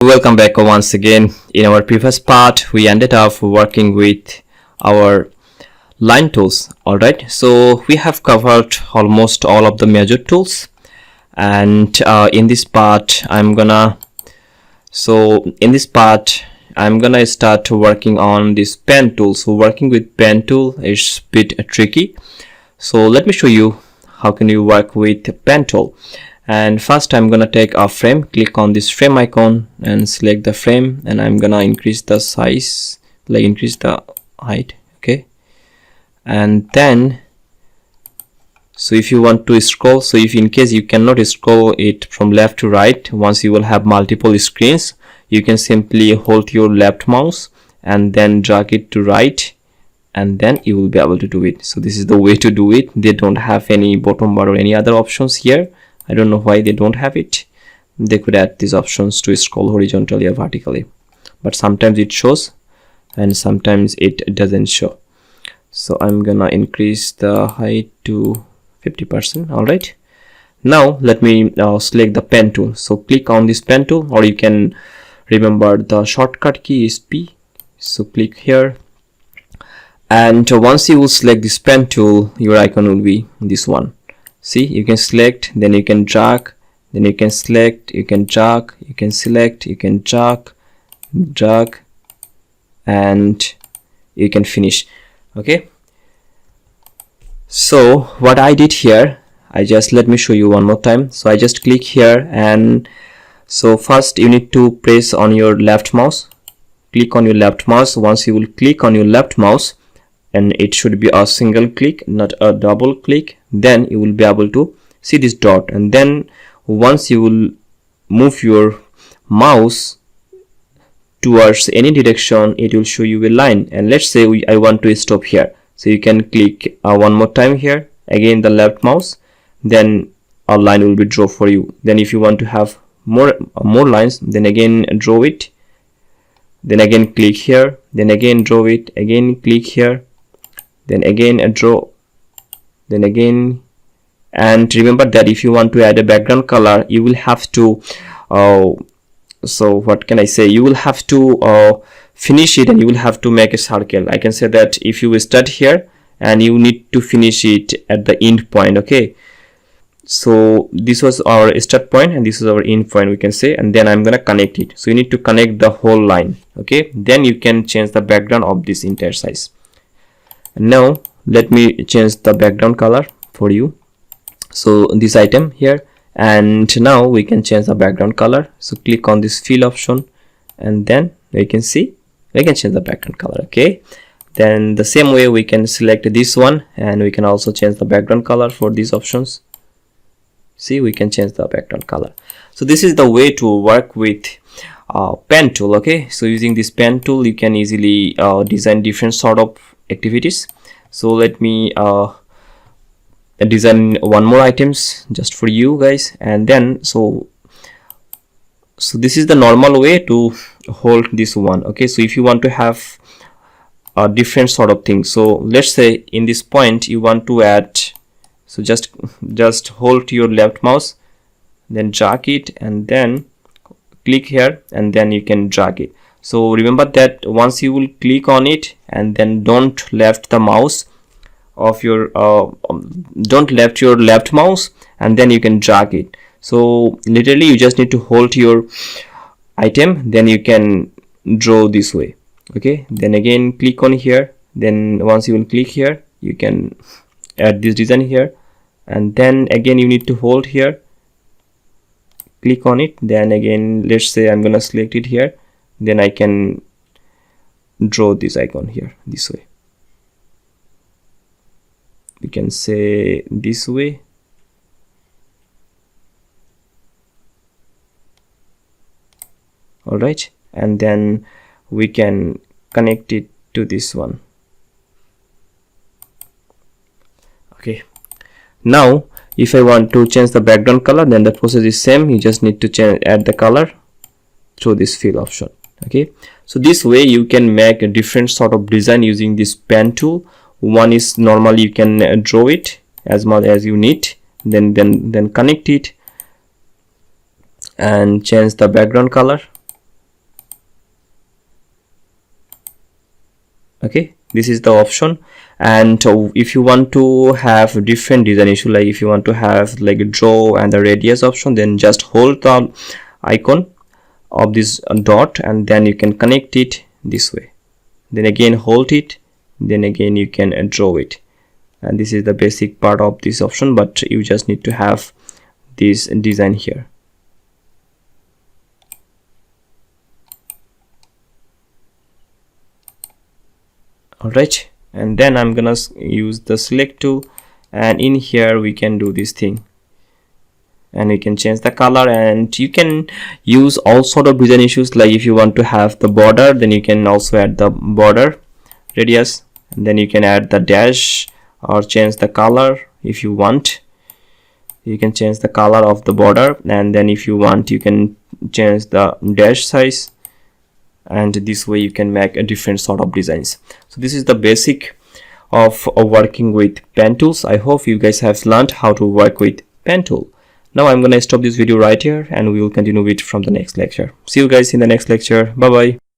Welcome back once again. In our previous part, we ended up working with our line tools. Alright, so we have covered almost all of the major tools, and in this part I'm gonna start working on this pen tool. So working with pen tool is a bit tricky, so let me show you how can you work with pen tool. And first I'm gonna take a frame, click on this frame icon and select the frame, and I'm gonna increase the size, like increase the height. Okay, and then so if you want to scroll, so if in case you cannot scroll it from left to right, once you will have multiple screens, you can simply hold your left mouse and then drag it to right, and then you will be able to do it. So this is the way to do it. They don't have any bottom bar or any other options here. I don't know why they don't have it. They could add these options to scroll horizontally or vertically, but sometimes it shows and sometimes it doesn't show. So I'm gonna increase the height to 50%. all right, now let me select the pen tool. So click on this pen tool, or you can remember the shortcut key is P. So click here, and once you will select this pen tool, your icon will be this one. See, you can select, then you can drag, then you can select, you can drag, you can select, you can drag, and you can finish. Okay, so what I did here, let me show you one more time. So I just click here, and so first you need to press on your left mouse, click on your left mouse. Once you will click on your left mouse, and it should be a single click, not a double click, then you will be able to see this dot. And then once you will move your mouse towards any direction, it will show you a line. And let's say I want to stop here, so you can click one more time here, again the left mouse, then a line will be drawn for you. Then if you want to have more lines, then again draw it, then again click here, then again draw it, again click here, then again draw, then again. And remember that if you want to add a background color, you will have to so what can I say, you will have to finish it, and you will have to make a circle. I can say that if you start here and you need to finish it at the end point. Okay, so this was our start point and this is our end point, we can say, and then I'm gonna connect it. So you need to connect the whole line. Okay, then you can change the background of this entire size. And now let me change the background color for you. So this item here, and now we can change the background color. So click on this fill option, and then we can see we can change the background color. Okay, then the same way we can select this one, and we can also change the background color for these options. See, we can change the background color. So this is the way to work with pen tool. Okay, so using this pen tool, you can easily design different sort of activities. So let me design one more items just for you guys, and then so this is the normal way to hold this one. Okay, so if you want to have a different sort of thing, so let's say in this point you want to add, so just hold your left mouse, then drag it, and then click here, and then you can drag it. So remember that once you will click on it, and then don't left the mouse of your don't left your left mouse, and then you can drag it. So literally you just need to hold your item, then you can draw this way. Okay, then again click on here, then once you will click here, you can add this design here, and then again you need to hold here, click on it, then again let's say I'm gonna select it here, then I can draw this icon here this way. We can say this way. All right, and then we can connect it to this one. Okay, now if I want to change the background color, then the process is same. You just need to add the color through this fill option. Okay, so this way you can make a different sort of design using this pen tool. One is normally you can draw it as much as you need, then connect it and change the background color. Okay, this is the option. And if you want to have different design issue, like if you want to have like a draw and the radius option, then just hold the icon of this dot and then you can connect it this way, then again hold it, then again you can draw it. And this is the basic part of this option, but you just need to have this design here. Alright, and then I'm gonna use the select tool, and in here we can do this thing, and you can change the color, and you can use all sort of design issues. Like if you want to have the border, then you can also add the border radius, and then you can add the dash or change the color. If you want, you can change the color of the border, and then if you want, you can change the dash size, and this way you can make a different sort of designs. So this is the basic of working with pen tools. I hope you guys have learned how to work with pen tool. Now I'm gonna stop this video right here, and we will continue it from the next lecture. See you guys in the next lecture. Bye bye.